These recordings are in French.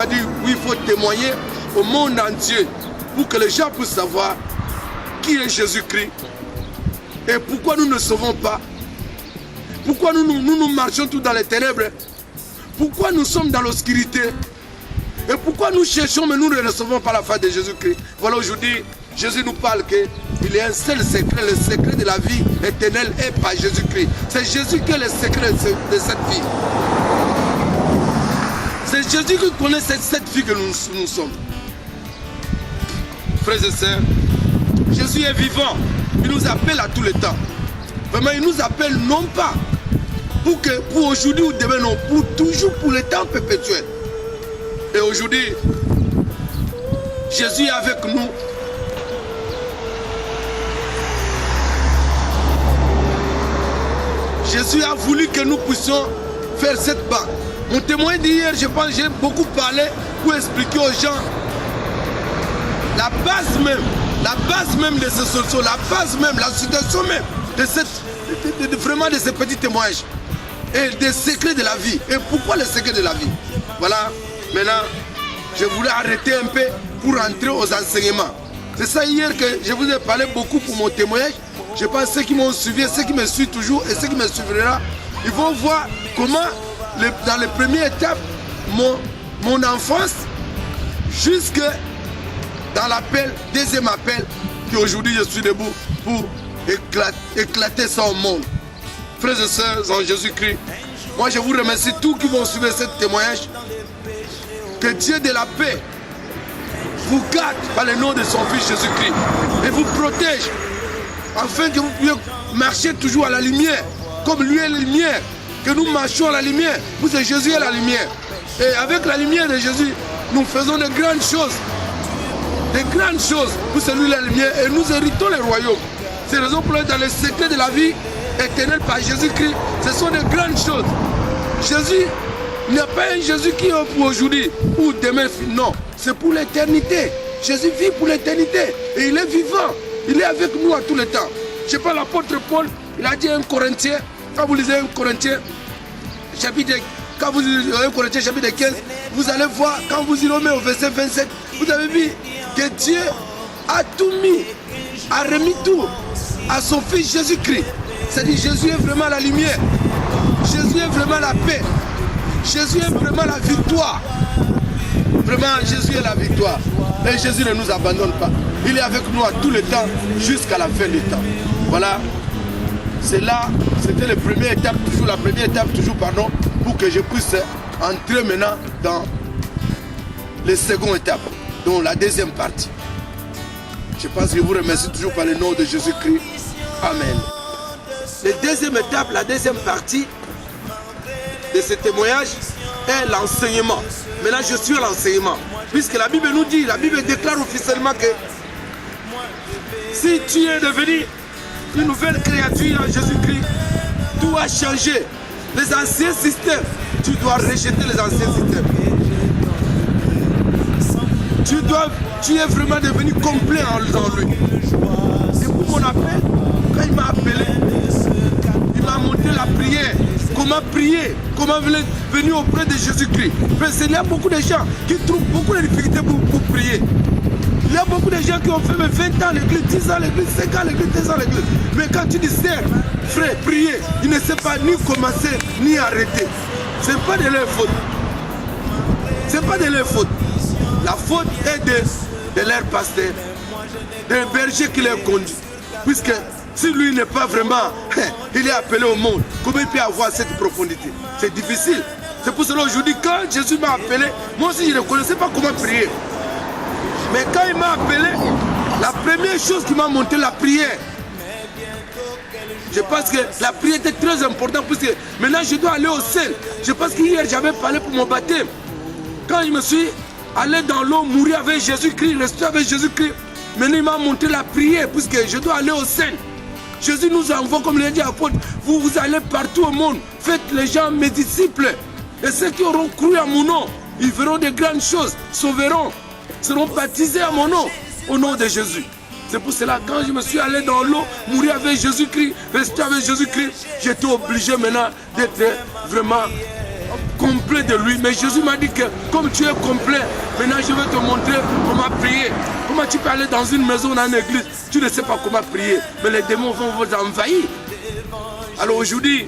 dit oui, il faut témoigner au monde entier pour que les gens puissent savoir qui est Jésus-Christ et pourquoi nous ne sauvons pas. Pourquoi nous marchons tous dans les ténèbres. Pourquoi nous sommes dans l'obscurité. Et pourquoi nous cherchons mais nous ne recevons pas la foi de Jésus-Christ. Voilà, aujourd'hui, Jésus nous parle qu'il y a un seul secret. Le secret de la vie éternelle est par Jésus-Christ. C'est Jésus qui est le secret de cette vie. C'est Jésus qui connaît cette vie que nous sommes. Frères et sœurs, Jésus est vivant. Il nous appelle à tout le temps. Vraiment, il nous appelle non pas pour aujourd'hui ou demain, non, pour toujours, pour le temps perpétuel. Et aujourd'hui, Jésus est avec nous. Jésus a voulu que nous puissions faire cette barre. Mon témoin d'hier, je pense que j'ai beaucoup parlé pour expliquer aux gens la base même de ce solution, la base même, la situation même vraiment de ces petits témoignages et des secrets de la vie. Et pourquoi les secrets de la vie? Voilà, maintenant, je voulais arrêter un peu pour entrer aux enseignements. C'est ça hier que je vous ai parlé beaucoup pour mon témoignage. Je pense que ceux qui m'ont suivi, ceux qui me suivent toujours et ceux qui me suivront, ils vont voir comment, dans les premières étapes, mon enfance, jusque dans l'appel, deuxième appel, qu'aujourd'hui je suis debout pour éclater ça au monde. Frères et sœurs en Jésus-Christ, moi je vous remercie tous qui vont suivre ce témoignage. Que Dieu de la paix vous garde par le nom de son Fils Jésus-Christ et vous protège afin que vous puissiez marcher toujours à la lumière, comme lui est la lumière, que nous marchions à la lumière, parce que Jésus est la lumière. Et avec la lumière de Jésus, nous faisons de grandes choses. Des grandes choses pour celui la lumière et nous héritons le royaume. C'est la raison pour laquelle dans le secret de la vie éternelle par Jésus-Christ, ce sont de grandes choses. Jésus n'est pas un Jésus qui est pour aujourd'hui ou demain. Non, c'est pour l'éternité. Jésus vit pour l'éternité et il est vivant. Il est avec nous à tout le temps. Je sais pas, l'apôtre Paul, il a dit à un Corinthien, quand vous lisez un Corinthien, chapitre 15, vous allez voir, quand vous irez au verset 27, vous avez vu que Dieu a tout mis, a remis tout à son Fils Jésus-Christ. C'est-à-dire Jésus est vraiment la lumière. Jésus est vraiment la paix. Jésus est vraiment la victoire. Vraiment, Jésus est la victoire. Et Jésus ne nous abandonne pas. Il est avec nous à tout le temps, jusqu'à la fin du temps. Voilà. C'est là, c'était la première étape, pour que je puisse entrer maintenant dans les secondes étapes, donc la deuxième partie. Je pense que je vous remercie toujours par le nom de Jésus-Christ. Amen. La deuxième étape, la deuxième partie de ce témoignage est l'enseignement. Maintenant, je suis à l'enseignement. Puisque la Bible nous dit, la Bible déclare officiellement que si tu es devenu une nouvelle créature en Jésus-Christ, tout a changé. Les anciens systèmes, tu dois rejeter les anciens systèmes. Tu es vraiment devenu complet en lui. C'est pour mon appel, quand il m'a appelé, il m'a montré la prière. Comment prier, comment venir auprès de Jésus-Christ. Parce qu'il y a beaucoup de gens qui trouvent beaucoup de difficultés pour prier. Il y a beaucoup de gens qui ont fait 20 ans à l'église, 10 ans à l'église, 5 ans à l'église, 10 ans à l'église. Mais quand tu dis, frère, prier, il ne sait pas ni commencer, ni arrêter. Ce n'est pas de leur faute. Ce n'est pas de leur faute. La faute est de leur pasteur, d'un berger qui les conduit. Puisque si lui n'est pas vraiment, il est appelé au monde, comment il peut avoir cette profondité? C'est difficile. C'est pour cela aujourd'hui, quand Jésus m'a appelé, moi aussi je ne connaissais pas comment prier. Mais quand il m'a appelé, la première chose qui m'a montré, la prière. Je pense que la prière était très importante, parce que maintenant je dois aller au ciel. Je pense qu'hier j'avais parlé pour mon baptême. Quand je me suis allé dans l'eau, mourir avec Jésus-Christ, rester avec Jésus-Christ, maintenant il m'a montré la prière, puisque je dois aller au ciel. Jésus nous envoie, comme l'a dit l'apôtre, vous allez partout au monde, faites les gens mes disciples. Et ceux qui auront cru à mon nom, ils verront de grandes choses, sauveront, seront baptisés à mon nom, au nom de Jésus. C'est pour cela, quand je me suis allé dans l'eau, mourir avec Jésus-Christ, rester avec Jésus-Christ, j'étais obligé maintenant d'être vraiment complet de lui. Mais Jésus m'a dit que comme tu es complet, maintenant je vais te montrer comment prier. Comment tu peux aller dans une maison, dans une église, tu ne sais pas comment prier. Mais les démons vont vous envahir. Alors aujourd'hui,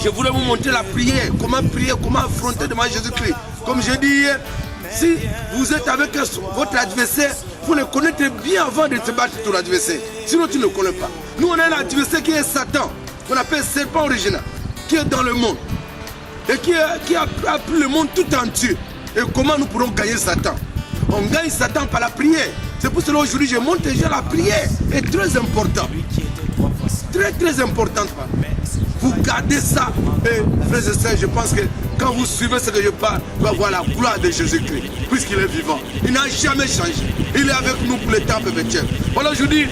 je voulais vous montrer la prière. Comment prier, comment affronter devant Jésus-Christ. Comme je dis hier, si vous êtes avec votre adversaire, vous le connaissez bien avant de te battre ton adversaire. Sinon tu ne le connais pas. Nous on a un adversaire qui est Satan, qu'on appelle serpent original, qui est dans le monde. Et qui a pris le monde tout entier. Et comment nous pourrons gagner Satan? On gagne Satan par la prière. C'est pour cela aujourd'hui je montre déjà la prière est très importante. Très importante. Vous gardez ça. Et frères et sœurs, je pense que quand vous suivez ce que je parle, vous allez voir la gloire de Jésus-Christ. Puisqu'il est vivant. Il n'a jamais changé. Il est avec nous pour les temps perpétuels. Voilà, je dis,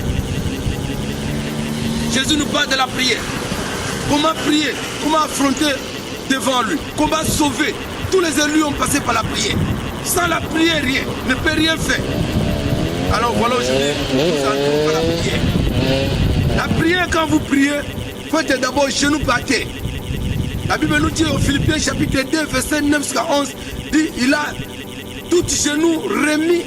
Jésus nous parle de la prière. Comment prier? Comment affronter devant lui? Comment sauver? Tous les élus ont passé par la prière. Sans la prière, rien ne peut rien faire. Alors voilà, aujourd'hui, nous entrons par la prière. La prière, quand vous priez, faites d'abord genoux par terre. La Bible nous dit au Philippiens chapitre 2, verset 9 jusqu'à 11, dit, il a tout genou remis,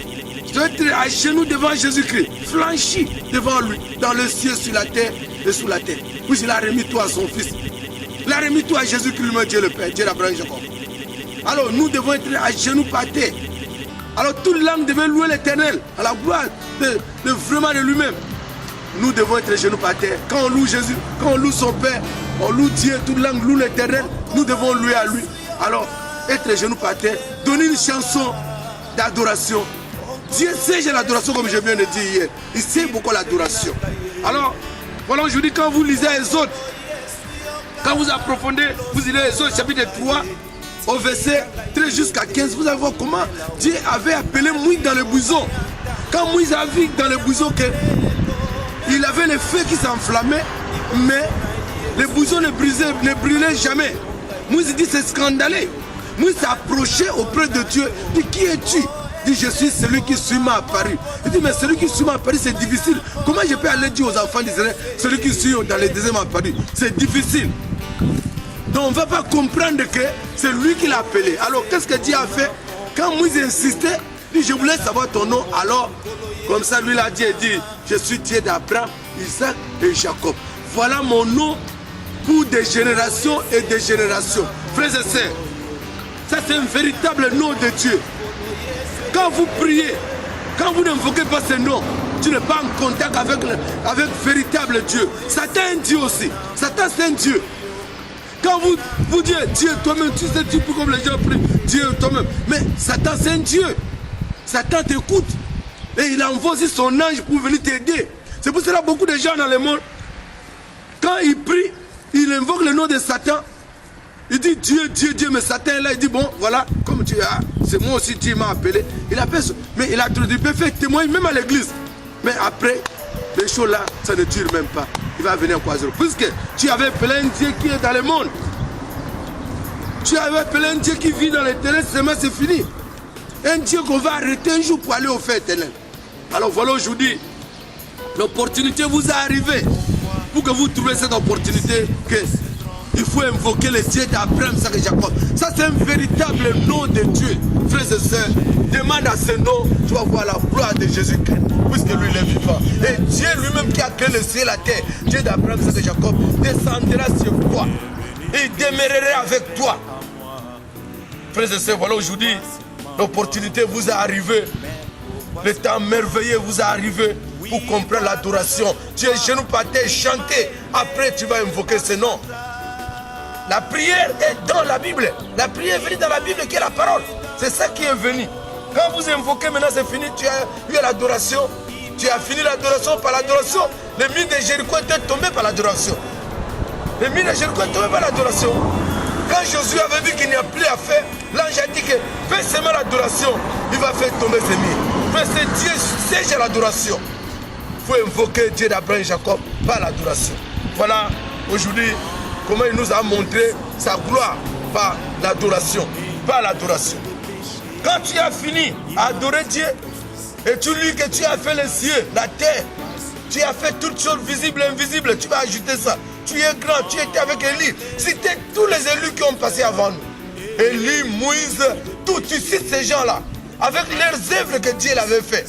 doit être à genoux devant Jésus-Christ, flanchi devant lui, dans le ciel, sur la terre et sous la terre. Puis il a remis tout à son fils. Il a remis tout à Jésus-Christ, Dieu le Père, Dieu d'Abraham et Jacob. Alors nous devons être à genoux par terre. Alors toute l'âme devait louer l'Éternel, à la gloire de vraiment de lui-même. Nous devons être genoux par terre. Quand on loue Jésus, quand on loue son Père, on loue Dieu, toute langue loue l'Éternel, nous devons louer à lui. Alors, être genoux par terre, donner une chanson d'adoration. Dieu sait l'adoration comme je viens de dire hier. Il sait beaucoup l'adoration. Alors, voilà, je dis quand vous lisez les autres, quand vous approfondez, vous lisez les autres, chapitre 3, au verset 13 jusqu'à 15, vous allez voir comment Dieu avait appelé Moïse dans le buisson. Quand Moïse a vu dans le buisson qu'il avait le feu qui s'enflammait, mais le buisson ne brûlait jamais. Moïse dit c'est scandaleux. Moïse s'est approché auprès de Dieu. Il dit qui es-tu? Il dit je suis celui qui suit m'a apparu. Il dit mais celui qui suit m'a apparu c'est difficile. Comment je peux aller dire aux enfants d'Israël celui qui suit dans les déserts m'a apparu? C'est difficile. Donc on ne va pas comprendre que c'est lui qui l'a appelé. Alors qu'est-ce que Dieu a fait? Quand Moïse insistait, il dit je voulais savoir ton nom. Alors comme ça lui l'a dit, il dit je suis Dieu d'Abraham, Isaac et Jacob. Voilà mon nom pour des générations et des générations. Frères et sœurs, ça c'est un véritable nom de Dieu. Quand vous priez, quand vous n'invoquez pas ce nom, tu n'es pas en contact avec véritable Dieu. Satan est un Dieu aussi. Satan c'est un Dieu. Quand vous dites Dieu toi-même, tu sais, tu peux comme les gens prient Dieu toi-même. Mais Satan c'est un Dieu. Satan t'écoute. Et il envoie aussi son ange pour venir t'aider. C'est pour cela que beaucoup de gens dans le monde, quand ils prient, ils invoquent le nom de Satan. Il dit Dieu, Dieu, Dieu, mais Satan est là, il dit bon, voilà, comme tu as, c'est moi aussi, Dieu m'a appelé. Il appelle, mais il a tout dit, il peut faire témoin même à l'église. Mais après, les choses là, ça ne dure même pas. Il va venir quoi zéro. Puisque tu avais plein de Dieu qui est dans le monde. Tu avais plein de Dieu qui vit dans l'éternel, c'est fini. Un Dieu qu'on va arrêter un jour pour aller au fait éternel. Alors voilà aujourd'hui, l'opportunité vous est arrivée. Pour que vous trouviez cette opportunité, il faut invoquer le Dieu d'Abraham, Isaac et Jacob. Ça c'est un véritable nom de Dieu. Frères et sœurs, demande à ce nom, tu vas voir la gloire de Jésus-Christ, puisque lui il est vivant. Et Dieu lui-même qui a créé le ciel et la terre, Dieu d'Abraham, Isaac et Jacob, descendra sur toi. Et il demeurerait avec toi. Frères et sœurs, voilà aujourd'hui, l'opportunité vous est arrivée. Le temps merveilleux vous est arrivé pour comprendre l'adoration. Tu es genou par terre, chanter. Après, tu vas invoquer ce nom. La prière est dans la Bible. La prière est venue dans la Bible qui est la parole. C'est ça qui est venu. Quand vous invoquez, maintenant c'est fini. Tu as eu l'adoration. Tu as fini l'adoration par l'adoration. Le mur de Jéricho était tombé par l'adoration. Le mur de Jéricho est tombé par l'adoration. Quand Josué avait vu qu'il n'y a plus à faire, l'ange a dit que fais seulement l'adoration. Il va faire tomber ces murs. C'est Dieu, c'est l'adoration. Il faut invoquer Dieu d'Abraham et Jacob par l'adoration. Voilà aujourd'hui comment il nous a montré sa gloire par l'adoration. Par l'adoration. Quand tu as fini à adorer Dieu et tu lis que tu as fait les cieux, la terre, tu as fait toutes choses visibles et invisibles, tu vas ajouter ça. Tu es grand, tu étais avec Élie. C'était tous les élus qui ont passé avant nous. Élie, Moïse, tout, tu cites ces gens-là, avec leurs œuvres que Dieu l'avait fait.